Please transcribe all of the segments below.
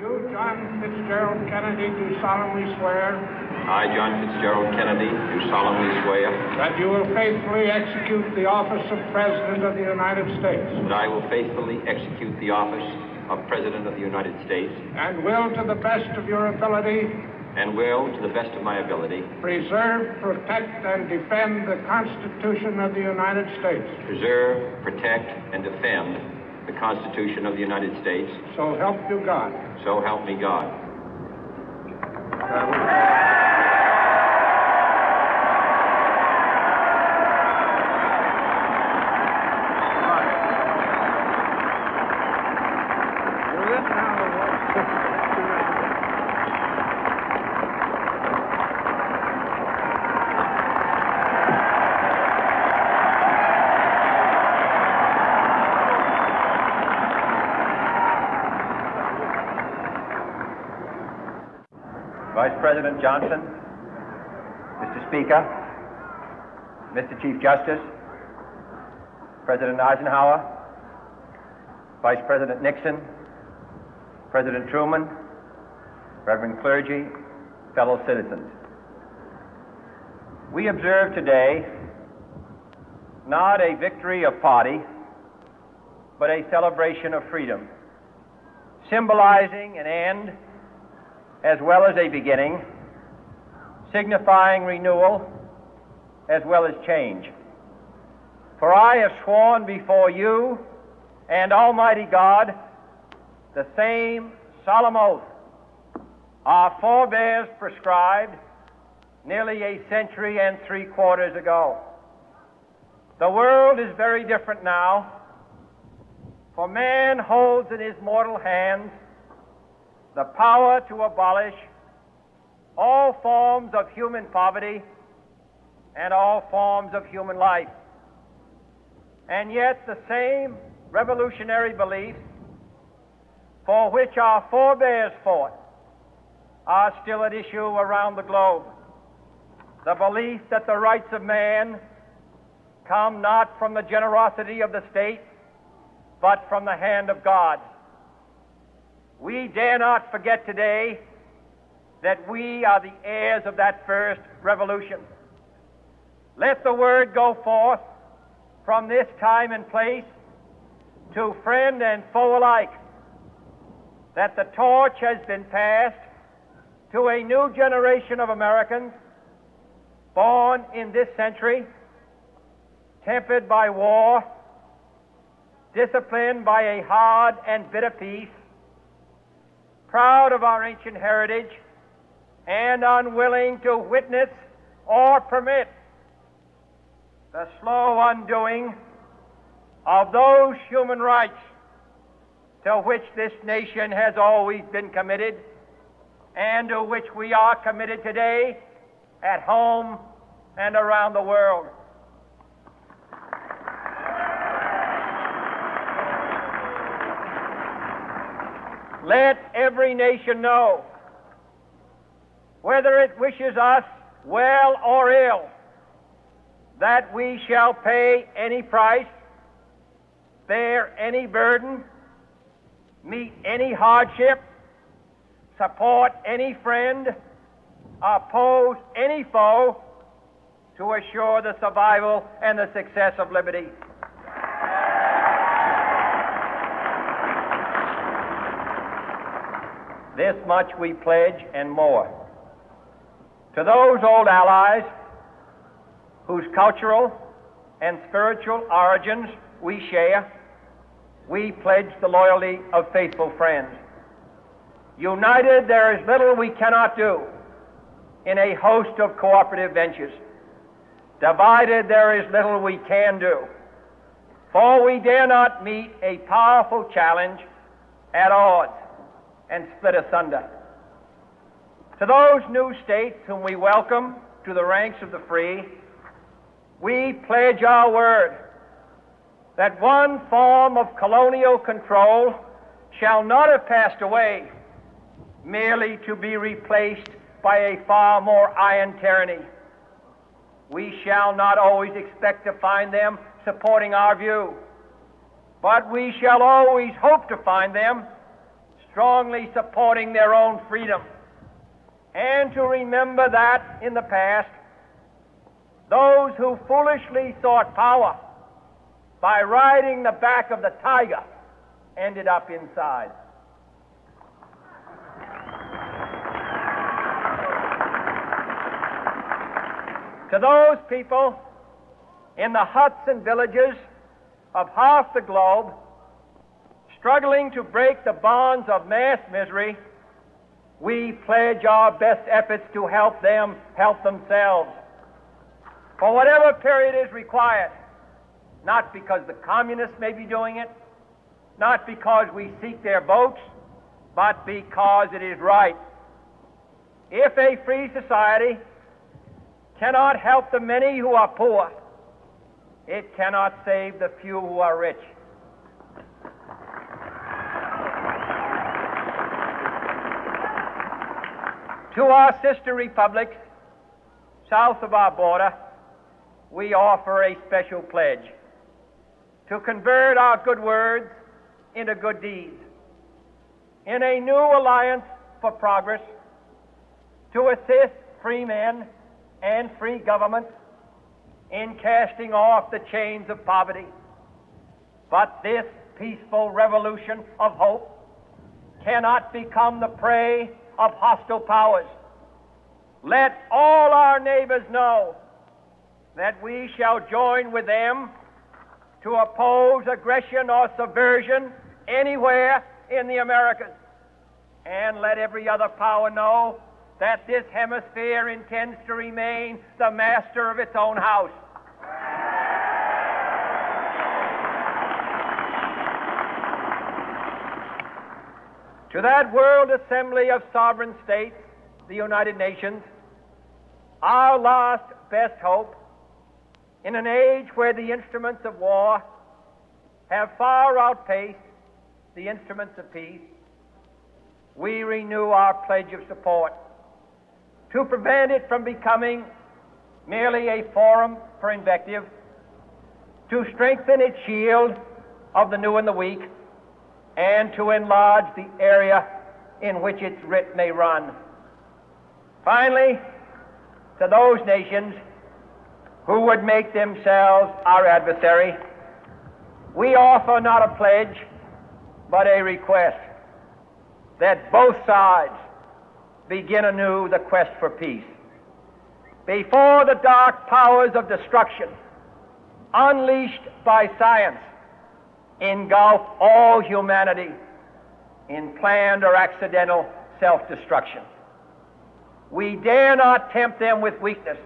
You, John Fitzgerald Kennedy, do solemnly swear. I, John Fitzgerald Kennedy, do solemnly swear. That you will faithfully execute the office of President of the United States. That I will faithfully execute the office of President of the United States. And will, to the best of your ability. And will, to the best of my ability. Preserve, protect, and defend the Constitution of the United States. Preserve, protect, and defend the Constitution of the United States. So help you God. So help me God. Vice President Johnson, Mr. Speaker, Mr. Chief Justice, President Eisenhower, Vice President Nixon, President Truman, Reverend clergy, fellow citizens. We observe today not a victory of party, but a celebration of freedom, symbolizing an end as well as a beginning, signifying renewal as well as change. For I have sworn before you and Almighty God the same solemn oath our forebears prescribed nearly a century and 3/4 ago. The world is very different now, for man holds in his mortal hands the power to abolish all forms of human poverty and all forms of human life. And yet the same revolutionary beliefs for which our forebears fought are still at issue around the globe. The belief that the rights of man come not from the generosity of the state, but from the hand of God. We dare not forget today that we are the heirs of that first revolution. Let the word go forth from this time and place to friend and foe alike that the torch has been passed to a new generation of Americans born in this century, tempered by war, disciplined by a hard and bitter peace, proud of our ancient heritage, and unwilling to witness or permit the slow undoing of those human rights to which this nation has always been committed and to which we are committed today at home and around the world. Let every nation know, whether it wishes us well or ill, that we shall pay any price, bear any burden, meet any hardship, support any friend, oppose any foe to assure the survival and the success of liberty. This much we pledge and more. To those old allies whose cultural and spiritual origins we share, we pledge the loyalty of faithful friends. United, there is little we cannot do in a host of cooperative ventures. Divided, there is little we can do, for we dare not meet a powerful challenge at odds and split asunder. To those new states whom we welcome to the ranks of the free, we pledge our word that one form of colonial control shall not have passed away merely to be replaced by a far more iron tyranny. We shall not always expect to find them supporting our view, but we shall always hope to find them strongly supporting their own freedom, and to remember that in the past, those who foolishly sought power by riding the back of the tiger ended up inside. To those people in the huts and villages of half the globe struggling to break the bonds of mass misery, we pledge our best efforts to help them help themselves for whatever period is required, not because the communists may be doing it, not because we seek their votes, but because it is right. If a free society cannot help the many who are poor, it cannot save the few who are rich. To our sister republics south of our border, we offer a special pledge to convert our good words into good deeds, in a new alliance for progress, to assist free men and free governments in casting off the chains of poverty. But this peaceful revolution of hope cannot become the prey of hostile powers. Let all our neighbors know that we shall join with them to oppose aggression or subversion anywhere in the Americas. And let every other power know that this hemisphere intends to remain the master of its own house. To that World Assembly of Sovereign States, the United Nations, our last best hope, in an age where the instruments of war have far outpaced the instruments of peace, we renew our pledge of support to prevent it from becoming merely a forum for invective, to strengthen its shield of the new and the weak, and to enlarge the area in which its writ may run. Finally, to those nations who would make themselves our adversary, we offer not a pledge, but a request that both sides begin anew the quest for peace. Before the dark powers of destruction, unleashed by science, engulf all humanity in planned or accidental self-destruction, we dare not tempt them with weakness,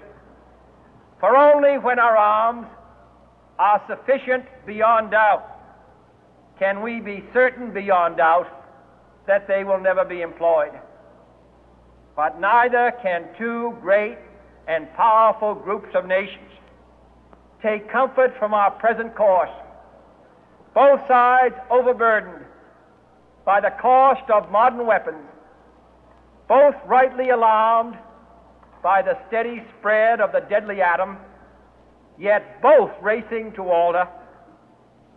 for only when our arms are sufficient beyond doubt can we be certain beyond doubt that they will never be employed. But neither can two great and powerful groups of nations take comfort from our present course, both sides overburdened by the cost of modern weapons, both rightly alarmed by the steady spread of the deadly atom, yet both racing to alter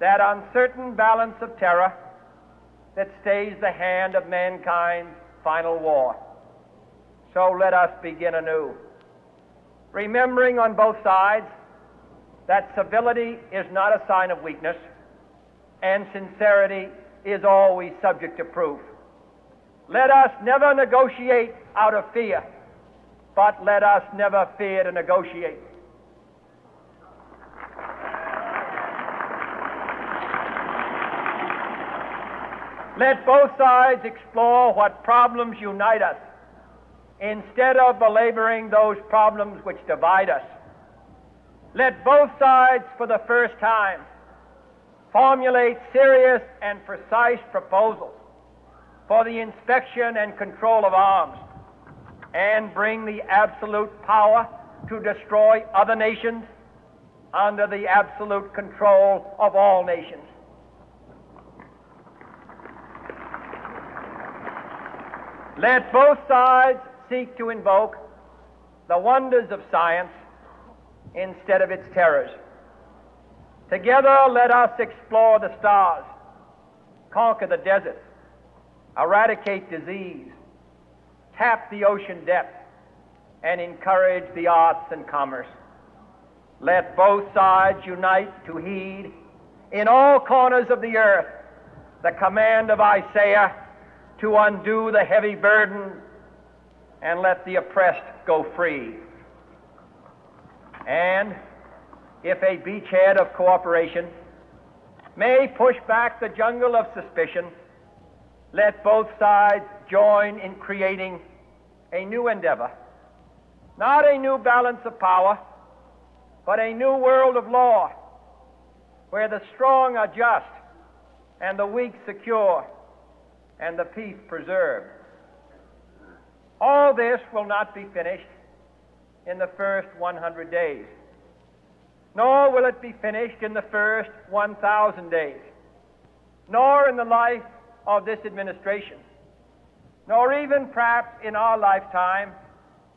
that uncertain balance of terror that stays the hand of mankind's final war. So let us begin anew, remembering on both sides that civility is not a sign of weakness, and sincerity is always subject to proof. Let us never negotiate out of fear, but let us never fear to negotiate. Let both sides explore what problems unite us, instead of belaboring those problems which divide us. Let both sides, for the first time, formulate serious and precise proposals for the inspection and control of arms, and bring the absolute power to destroy other nations under the absolute control of all nations. Let both sides seek to invoke the wonders of science instead of its terrors. Together, let us explore the stars, conquer the deserts, eradicate disease, tap the ocean depths, and encourage the arts and commerce. Let both sides unite to heed in all corners of the earth the command of Isaiah to undo the heavy burden and let the oppressed go free. And if a beachhead of cooperation may push back the jungle of suspicion, let both sides join in creating a new endeavor, not a new balance of power, but a new world of law, where the strong are just and the weak secure and the peace preserved. All this will not be finished in the first 100 days, nor will it be finished in the first 1,000 days, nor in the life of this administration, nor even perhaps in our lifetime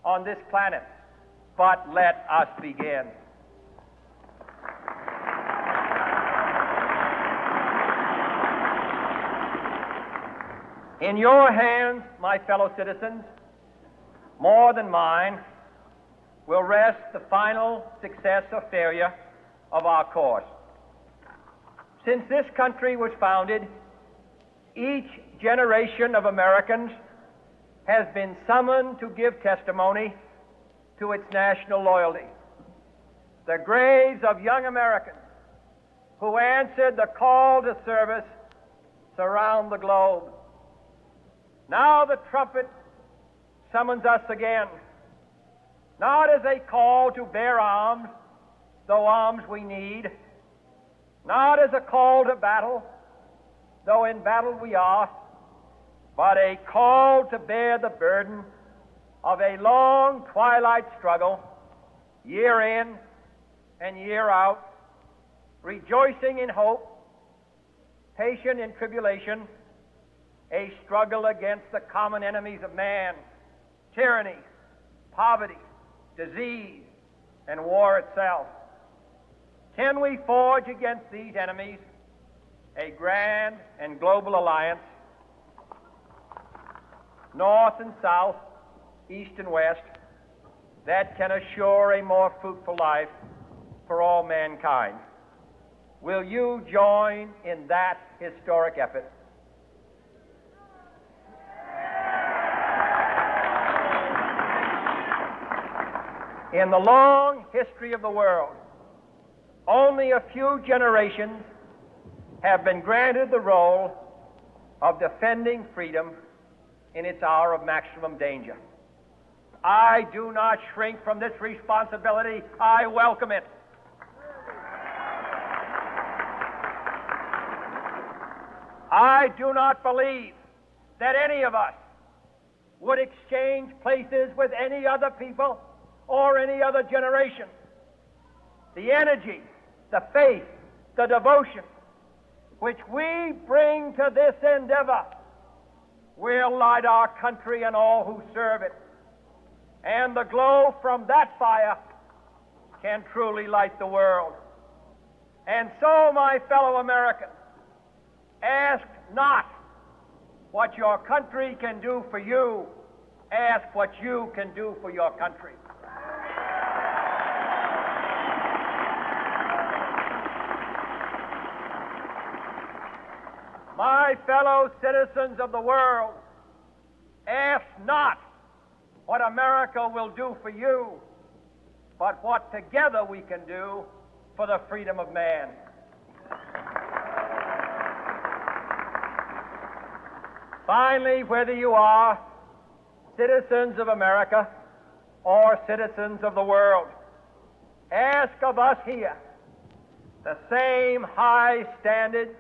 on this planet. But let us begin. In your hands, my fellow citizens, more than mine, will rest the final success or failure of our course. Since this country was founded, each generation of Americans has been summoned to give testimony to its national loyalty. The graves of young Americans who answered the call to service surround the globe. Now the trumpet summons us again, not as a call to bear arms, though arms we need, not as a call to battle, though in battle we are, but a call to bear the burden of a long twilight struggle, year in and year out, rejoicing in hope, patient in tribulation, a struggle against the common enemies of man, tyranny, poverty, disease, and war itself. Can we forge against these enemies a grand and global alliance, north and south, east and west, that can assure a more fruitful life for all mankind? Will you join in that historic effort? In the long history of the world, only a few generations have been granted the role of defending freedom in its hour of maximum danger. I do not shrink from this responsibility. I welcome it. I do not believe that any of us would exchange places with any other people or any other generation. The energy, the faith, the devotion which we bring to this endeavor will light our country and all who serve it. And the glow from that fire can truly light the world. And so, my fellow Americans, ask not what your country can do for you, ask what you can do for your country. My fellow citizens of the world, ask not what America will do for you, but what together we can do for the freedom of man. Finally, whether you are citizens of America or citizens of the world, ask of us here the same high standards